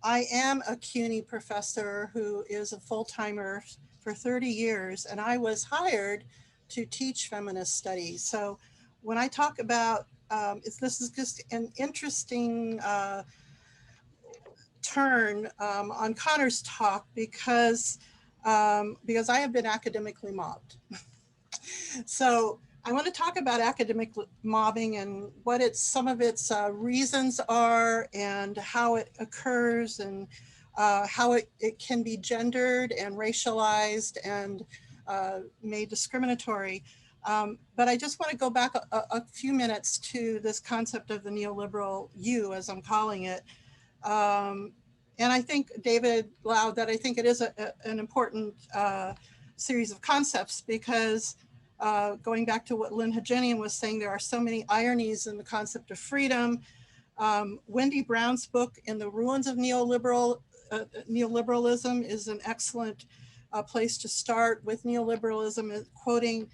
I am a CUNY professor who is a full-timer for 30 years, and I was hired to teach feminist studies. So when I talk about, this is just an interesting turn on Connor's talk because I have been academically mobbed. So I want to talk about academic mobbing and what some of its reasons are and how it occurs and how it can be gendered and racialized and made discriminatory. But I just want to go back a few minutes to this concept of the neoliberal you, as I'm calling it. And I think, David Lau, that I think it is an important series of concepts because going back to what Lynn Hegenian was saying, there are so many ironies in the concept of freedom. Wendy Brown's book, In the Ruins of Neoliberalism, is an excellent place to start with neoliberalism, quoting,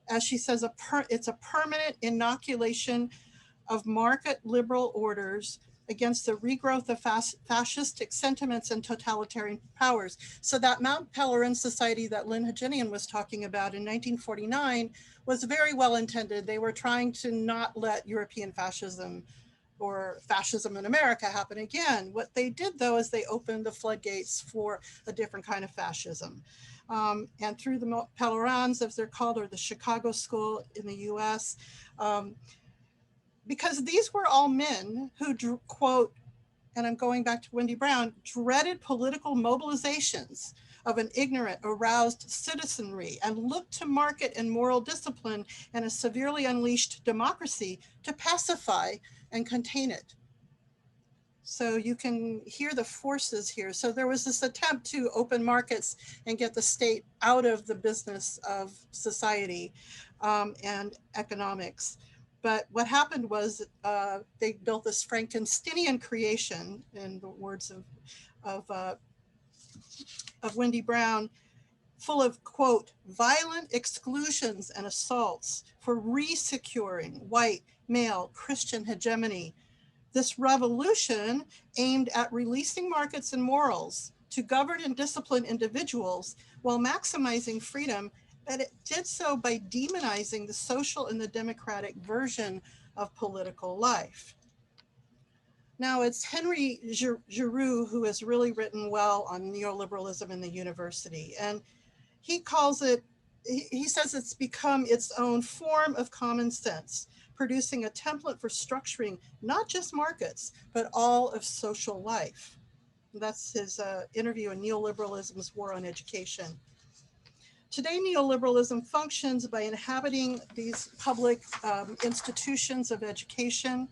as she says, it's a permanent inoculation of market liberal orders against the regrowth of fascistic sentiments and totalitarian powers. So that Mount Pelerin society that Lynn Hegenian was talking about in 1949 was very well intended. They were trying to not let European fascism or fascism in America happen again. What they did, though, is they opened the floodgates for a different kind of fascism. And through the Pelerins, as they're called, or the Chicago School in the US, because these were all men who, quote, and I'm going back to Wendy Brown, dreaded political mobilizations of an ignorant, aroused citizenry and looked to market and moral discipline and a severely unleashed democracy to pacify and contain it. So you can hear the forces here. So there was this attempt to open markets and get the state out of the business of society and economics. But what happened was they built this Frankensteinian creation, in the words of Wendy Brown, full of, quote, violent exclusions and assaults for resecuring white, male, Christian hegemony. This revolution aimed at releasing markets and morals to govern and discipline individuals while maximizing freedom, but it did so by demonizing the social and the democratic version of political life. Now, it's Henry Giroux who has really written well on neoliberalism in the university, and he calls it, he says it's become its own form of common sense, producing a template for structuring not just markets, but all of social life. That's his interview in Neoliberalism's War on Education. Today, neoliberalism functions by inhabiting these public institutions of education,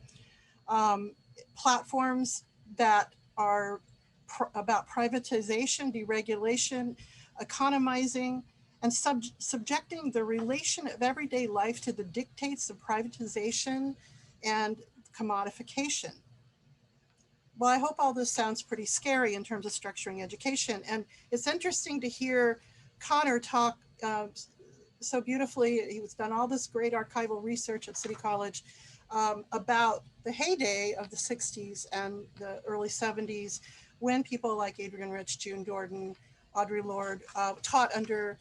platforms that are about privatization, deregulation, economizing, and subjecting the relation of everyday life to the dictates of privatization and commodification. Well, I hope all this sounds pretty scary in terms of structuring education. And it's interesting to hear Connor talk so beautifully. He's done all this great archival research at City College about the heyday of the 60s and the early 70s, when people like Adrienne Rich, June Jordan, Audre Lorde taught under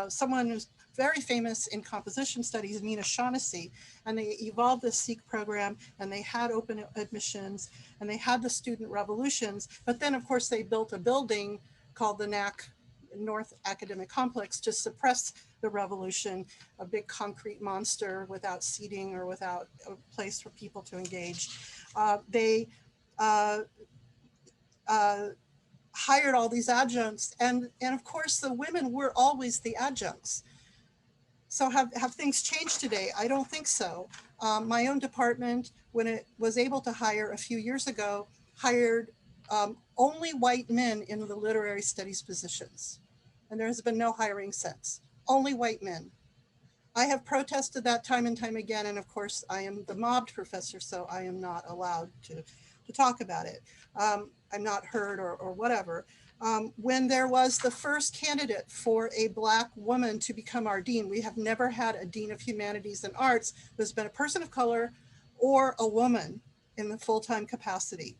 someone who's very famous in composition studies, Nina Shaughnessy, and they evolved the SEEK program, and they had open admissions, and they had the student revolutions, but then of course they built a building called the NAC, North Academic Complex, to suppress the revolution, a big concrete monster without seating or without a place for people to engage. They hired all these adjuncts, and of course the women were always the adjuncts. So have things changed today? I don't think so. My own department, when it was able to hire a few years ago, hired only white men in the literary studies positions. And there has been no hiring since, only white men. I have protested that time and time again, and of course I am the mobbed professor, so I am not allowed to talk about it. I'm not heard or whatever. When there was the first candidate for a Black woman to become our dean, we have never had a dean of humanities and arts who has been a person of color or a woman in the full-time capacity.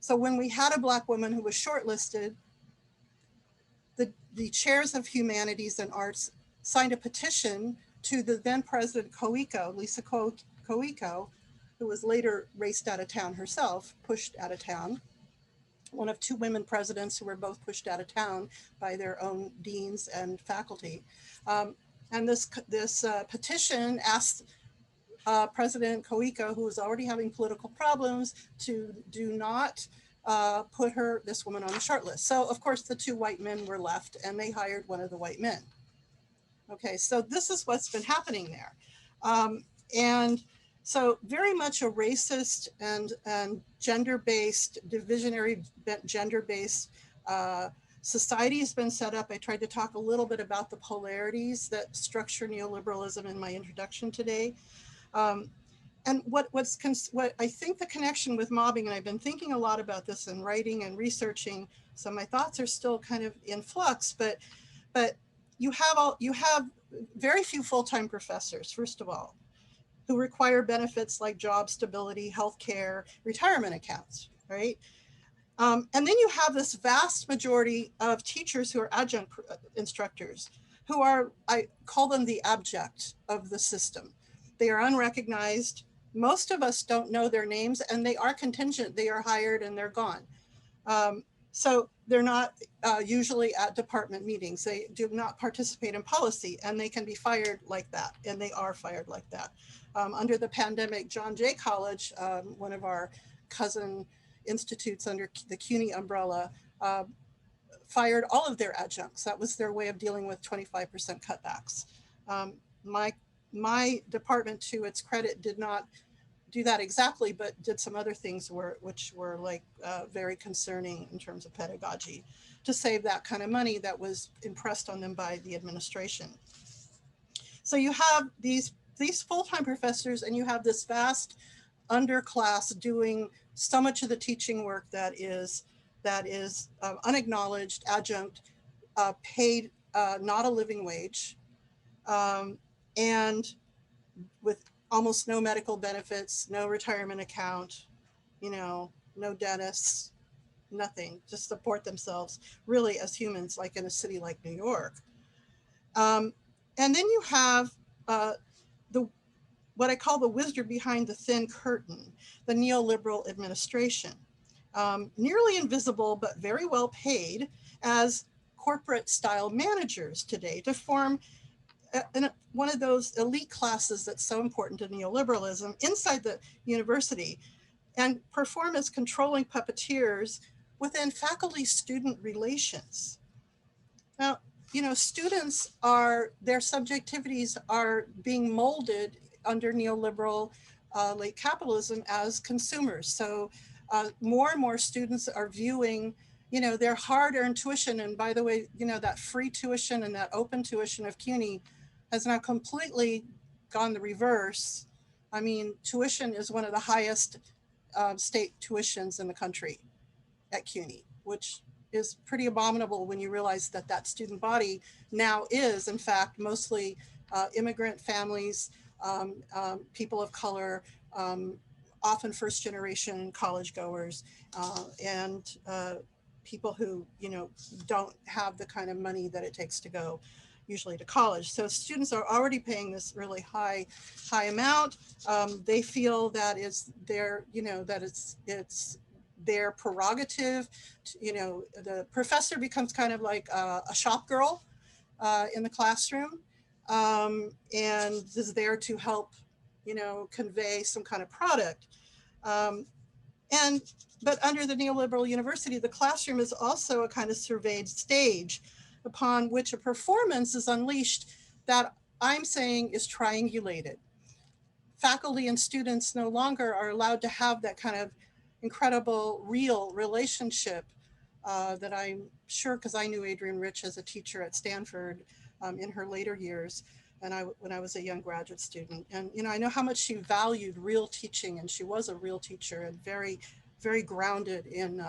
So when we had a Black woman who was shortlisted, the chairs of humanities and arts signed a petition to the then president Koiko, Lisa Koiko, who was later raced out of town herself, pushed out of town, one of two women presidents who were both pushed out of town by their own deans and faculty. And this petition asked President Koiko, who was already having political problems, to do not put this woman on the short list. So of course the two white men were left and they hired one of the white men. Okay, so this is what's been happening there. And so very much a racist and gender-based, divisionary gender-based society has been set up. I tried to talk a little bit about the polarities that structure neoliberalism in my introduction today. And what I think the connection with mobbing, and I've been thinking a lot about this in writing and researching, so my thoughts are still kind of in flux, but you have very few full-time professors, first of all, who require benefits like job stability, healthcare, retirement accounts, right? And then you have this vast majority of teachers who are adjunct instructors, who are, I call them the abject of the system. They are unrecognized. Most of us don't know their names, and they are contingent. They are hired and they're gone. So they're not usually at department meetings. They do not participate in policy, and they can be fired like that, and they are fired like that. Under the pandemic, John Jay College, one of our cousin institutes under the CUNY umbrella, fired all of their adjuncts. That was their way of dealing with 25% cutbacks. My department, to its credit, did not do that exactly, but did some other things which were like very concerning in terms of pedagogy, to save that kind of money that was impressed on them by the administration. So you have these full-time professors, and you have this vast underclass doing so much of the teaching work that is unacknowledged, adjunct, paid not a living wage, and with almost no medical benefits, no retirement account, no dentists, nothing, just support themselves really as humans, like in a city like New York. And then you have what I call the wizard behind the thin curtain, the neoliberal administration, nearly invisible but very well paid as corporate style managers today to form one of those elite classes that's so important to neoliberalism inside the university, and perform as controlling puppeteers within faculty-student relations. Now, students their subjectivities are being molded under neoliberal late capitalism as consumers. So more and more students are viewing their hard-earned tuition. And by the way, that free tuition and that open tuition of CUNY has now completely gone the reverse. I mean, tuition is one of the highest state tuitions in the country at CUNY, which is pretty abominable when you realize that student body now is, in fact, mostly immigrant families, people of color, often first-generation college goers, and people who don't have the kind of money that it takes to go usually to college. So students are already paying this really high amount. They feel that is their, that it's their prerogative. The professor becomes kind of like a shop girl in the classroom, and is there to help, convey some kind of product. But under the neoliberal university, the classroom is also a kind of surveyed stage upon which a performance is unleashed that I'm saying is triangulated. Faculty and students no longer are allowed to have that kind of incredible, real relationship that I'm sure, because I knew Adrienne Rich as a teacher at Stanford in her later years, and when I was a young graduate student. And I know how much she valued real teaching, and she was a real teacher and very, very grounded in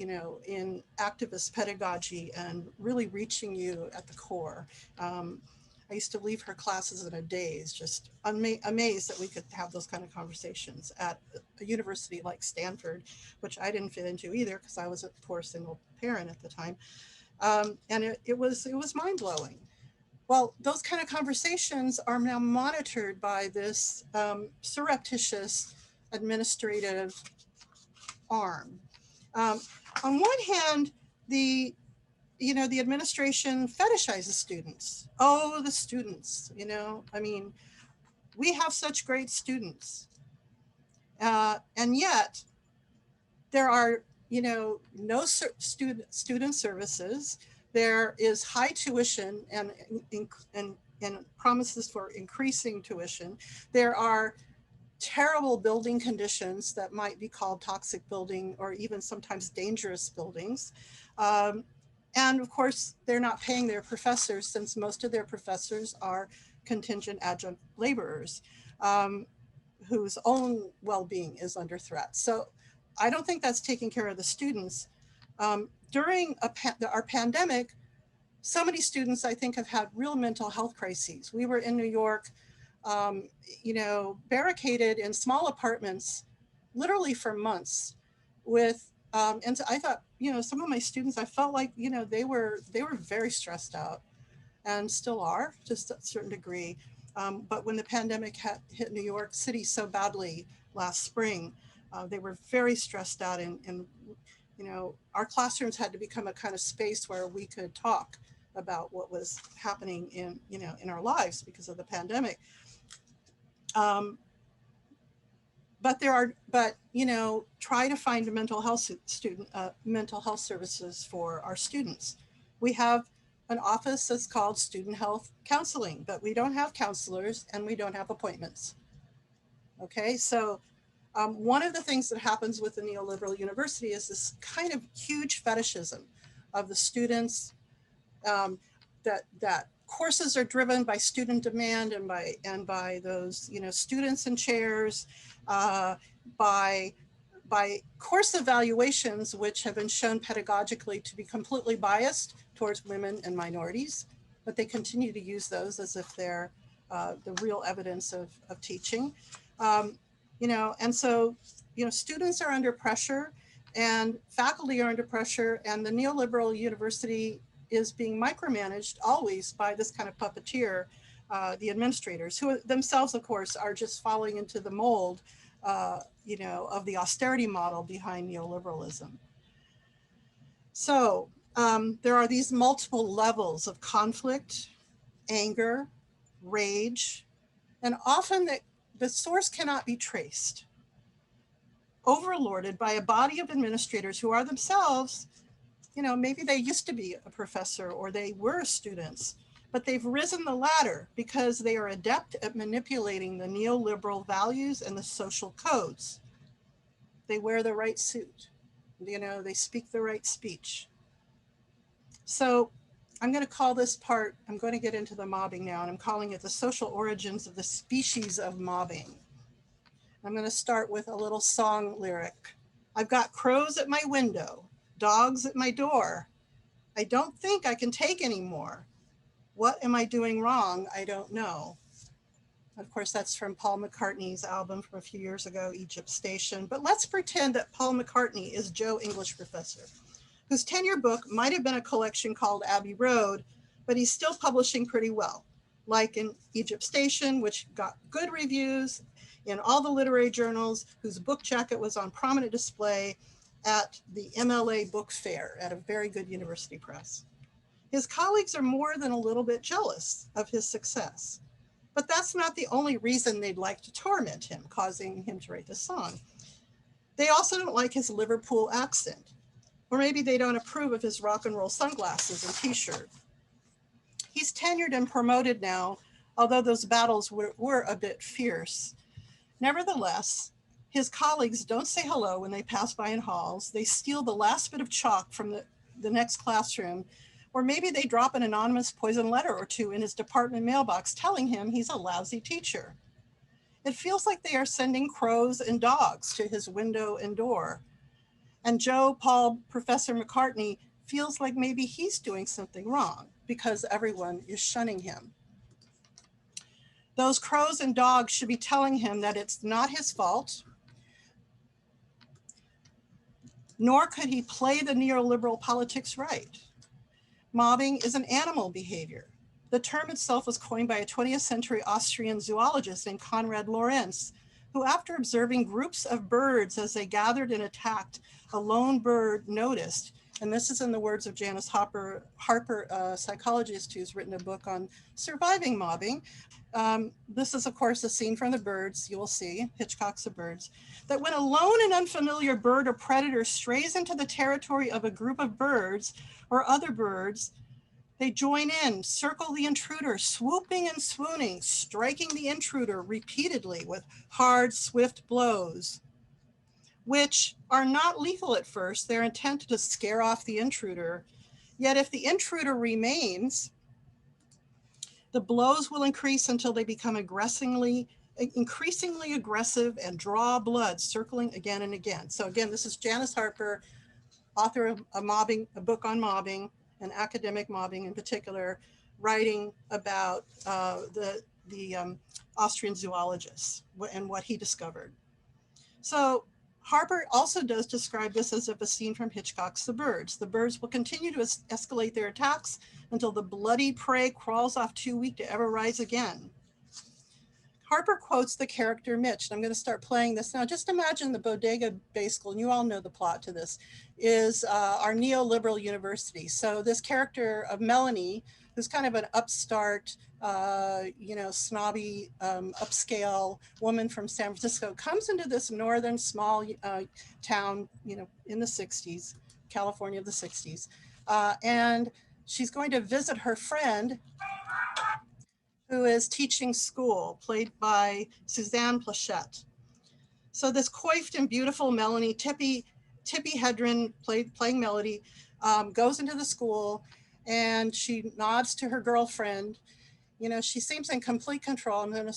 in activist pedagogy and really reaching you at the core. I used to leave her classes in a daze, just amazed that we could have those kind of conversations at a university like Stanford, which I didn't fit into either because I was a poor single parent at the time. And it was mind blowing. Well, those kind of conversations are now monitored by this surreptitious administrative arm. Um, on one hand, the administration fetishizes students. Oh, the students, I mean, we have such great students. And yet there are, no student services. There is high tuition and promises for increasing tuition. There are terrible building conditions that might be called toxic building or even sometimes dangerous buildings. And of course, they're not paying their professors, since most of their professors are contingent adjunct laborers whose own well-being is under threat. So I don't think that's taking care of the students. During our pandemic, so many students, I think, have had real mental health crises. We were in New York, barricaded in small apartments, literally for months with, and so I thought, some of my students, I felt like, they were very stressed out and still are to a certain degree. But when the pandemic hit New York City so badly last spring, they were very stressed out, and our classrooms had to become a kind of space where we could talk about what was happening in our lives because of the pandemic. But try to find a mental health services for our students. We have an office that's called Student Health Counseling, but we don't have counselors and we don't have appointments. Okay, so one of the things that happens with the neoliberal university is this kind of huge fetishism of the students, that courses are driven by student demand and by those students in chairs, by course evaluations, which have been shown pedagogically to be completely biased towards women and minorities, but they continue to use those as if they're the real evidence of teaching. And so students are under pressure and faculty are under pressure, and the neoliberal university is being micromanaged always by this kind of puppeteer, the administrators, who themselves, of course, are just falling into the mold, of the austerity model behind neoliberalism. So there are these multiple levels of conflict, anger, rage, and often the source cannot be traced, overlorded by a body of administrators who are themselves, maybe they used to be a professor or they were students, but they've risen the ladder because they are adept at manipulating the neoliberal values and the social codes. They wear the right suit, they speak the right speech. So I'm going to call this part, I'm going to get into the mobbing now, and I'm calling it the social origins of the species of mobbing. I'm going to start with a little song lyric. I've got crows at my window, dogs at my door. I don't think I can take anymore. What am I doing wrong? I don't know. Of course, that's from Paul McCartney's album from a few years ago, Egypt Station. But let's pretend that Paul McCartney is Joe English professor, whose tenure book might have been a collection called Abbey Road, but he's still publishing pretty well, like in Egypt Station, which got good reviews in all the literary journals, whose book jacket was on prominent display at the MLA Book Fair at a very good university press. His colleagues are more than a little bit jealous of his success, but that's not the only reason they'd like to torment him, causing him to write this song. They also don't like his Liverpool accent, or maybe they don't approve of his rock and roll sunglasses and t-shirt. He's tenured and promoted now, although those battles were a bit fierce. Nevertheless, his colleagues don't say hello when they pass by in halls. They steal the last bit of chalk from the next classroom, or maybe they drop an anonymous poison letter or two in his department mailbox telling him he's a lousy teacher. It feels like they are sending crows and dogs to his window and door. And Joe, Paul, Professor McCartney feels like maybe he's doing something wrong because everyone is shunning him. Those crows and dogs should be telling him that it's not his fault, nor could he play the neoliberal politics right. Mobbing is an animal behavior. The term itself was coined by a 20th century Austrian zoologist named Konrad Lorenz, who, after observing groups of birds as they gathered and attacked, a lone bird noticed, and this is in the words of Janice Harper, a psychologist who's written a book on surviving mobbing. This is, of course, a scene from The Birds. You will see, Hitchcock's The Birds, that when a lone and unfamiliar bird or predator strays into the territory of a group of birds or other birds, they join in, circle the intruder, swooping and swooning, striking the intruder repeatedly with hard, swift blows, which are not lethal at first. They're intended to scare off the intruder. Yet if the intruder remains, the blows will increase until they become increasingly aggressive and draw blood, circling again and again. So again, this is Janice Harper, author of a book on mobbing, and academic mobbing in particular, writing about the Austrian zoologist and what he discovered. So Harper also does describe this as a scene from Hitchcock's The Birds. The birds will continue to escalate their attacks until the bloody prey crawls off too weak to ever rise again. Harper quotes the character Mitch, and I'm going to start playing this now. Just imagine the Bodega Bay School, and you all know the plot to this, is our neoliberal university. So this character of Melanie, who's kind of an upstart, snobby, upscale woman from San Francisco, comes into this northern small town, in the 60s, California of the 60s. And she's going to visit her friend, who is teaching school, played by Suzanne Plachette. So this coiffed and beautiful Melanie, Tippi Hedren, playing Melody, goes into the school and she nods to her girlfriend. She seems in complete control. I'm gonna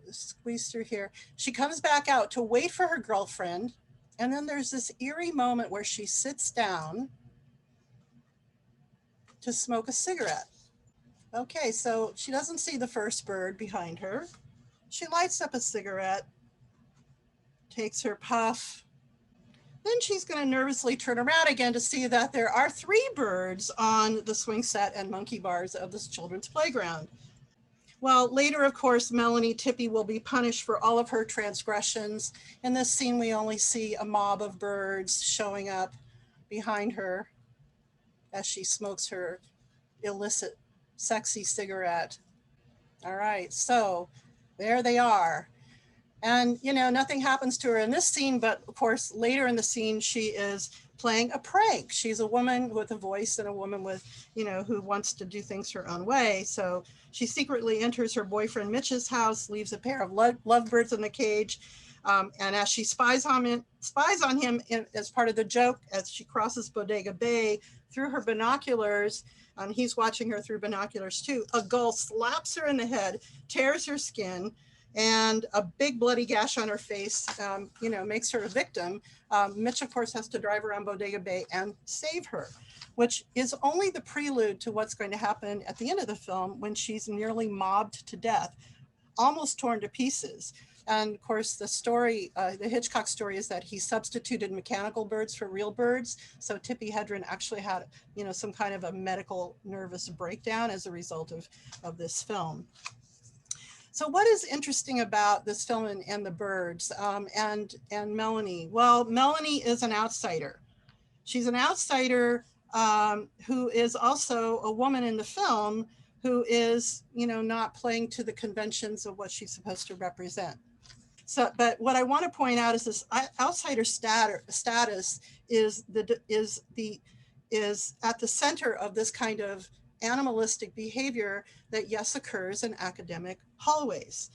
squeeze through here. She comes back out to wait for her girlfriend. And then there's this eerie moment where she sits down to smoke a cigarette. Okay, so she doesn't see the first bird behind her. She lights up a cigarette, takes her puff. Then she's going to nervously turn around again to see that there are 3 birds on the swing set and monkey bars of this children's playground. Well, later, of course, Melanie Tippi will be punished for all of her transgressions. In this scene, we only see a mob of birds showing up behind her as she smokes her illicit, sexy cigarette. All right, so there they are. And, nothing happens to her in this scene, but of course, later in the scene, she is playing a prank. She's a woman with a voice and a woman with, who wants to do things her own way. So she secretly enters her boyfriend Mitch's house, leaves a pair of lovebirds in the cage. And as she spies on him as part of the joke, as she crosses Bodega Bay through her binoculars, and he's watching her through binoculars too, a gull slaps her in the head, tears her skin, and a big bloody gash on her face, makes her a victim. Mitch, of course, has to drive around Bodega Bay and save her, which is only the prelude to what's going to happen at the end of the film when she's nearly mobbed to death, almost torn to pieces. And of course, the story, the Hitchcock story, is that he substituted mechanical birds for real birds. So Tippi Hedren actually had, some kind of a medical nervous breakdown as a result of this film. So what is interesting about this film and the birds and Melanie? Well, Melanie is an outsider. She's an outsider who is also a woman in the film who is, not playing to the conventions of what she's supposed to represent. So, but what I want to point out is this outsider status is at the center of this kind of animalistic behavior that, yes, occurs in academic hallways.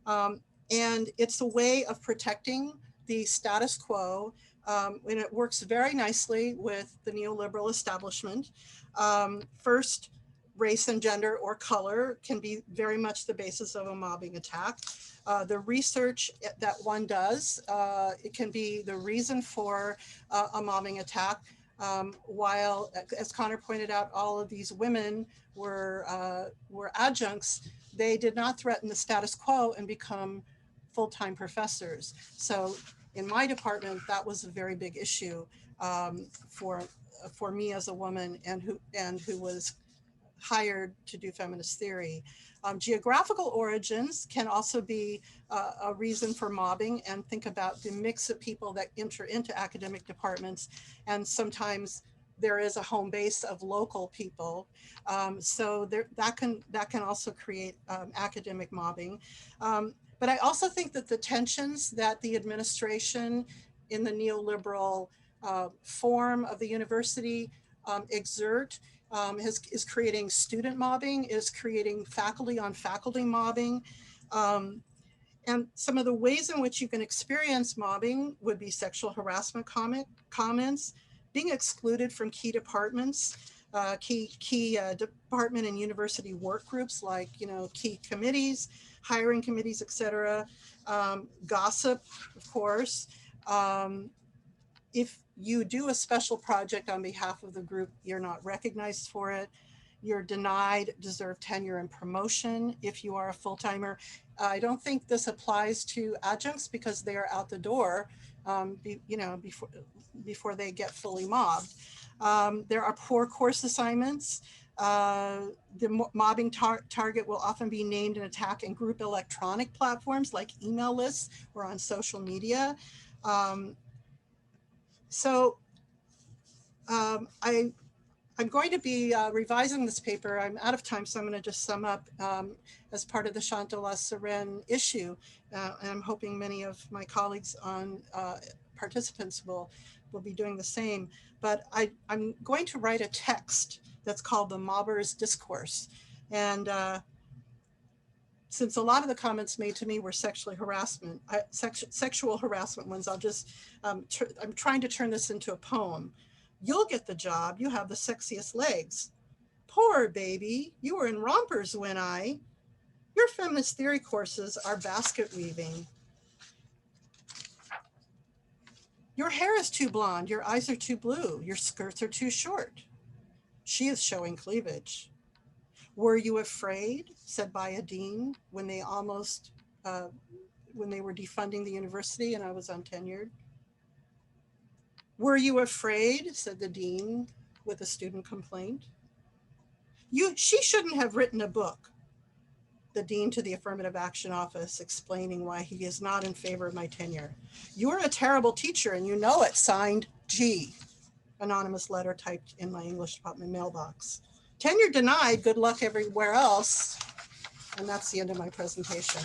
And it's a way of protecting the status quo, and it works very nicely with the neoliberal establishment. First, race and gender or color can be very much the basis of a mobbing attack. The research that one does, it can be the reason for a mobbing attack. While, as Connor pointed out, all of these women were adjuncts, they did not threaten the status quo and become full-time professors. So in my department, that was a very big issue for me as a woman and who was hired to do feminist theory. Geographical origins can also be a reason for mobbing, and think about the mix of people that enter into academic departments. And sometimes there is a home base of local people. So that can also create academic mobbing. But I also think that the tensions that the administration in the neoliberal form of the university exert is creating student mobbing, is creating faculty on faculty mobbing. And some of the ways in which you can experience mobbing would be sexual harassment comments, being excluded from key departments, key department and university work groups, like, key committees, hiring committees, etc. Gossip, of course. If you do a special project on behalf of the group, you're not recognized for it. You're denied deserved tenure and promotion if you are a full-timer. I don't think this applies to adjuncts because they are out the door, before they get fully mobbed. There are poor course assignments. The mobbing target will often be named and attacked in group electronic platforms like email lists or on social media. I'm going to be revising this paper. I'm out of time, so I'm going to just sum up as part of the Chantal Seren issue. And I'm hoping many of my colleagues on participants will be doing the same. But I'm going to write a text that's called the Mobbers Discourse. And since a lot of the comments made to me were sexual harassment ones, I'm trying to turn this into a poem. You'll get the job, you have the sexiest legs. Poor baby, you were in rompers when your feminist theory courses are basket weaving. Your hair is too blonde, your eyes are too blue, your skirts are too short. She is showing cleavage. Were you afraid, said by a dean when they were defunding the university and I was untenured? Were you afraid, said the dean with a student complaint? She shouldn't have written a book, the dean to the affirmative action office, explaining why he is not in favor of my tenure. You're a terrible teacher and you know it, signed G, anonymous letter typed in my English department mailbox. Tenure denied, good luck everywhere else. And that's the end of my presentation.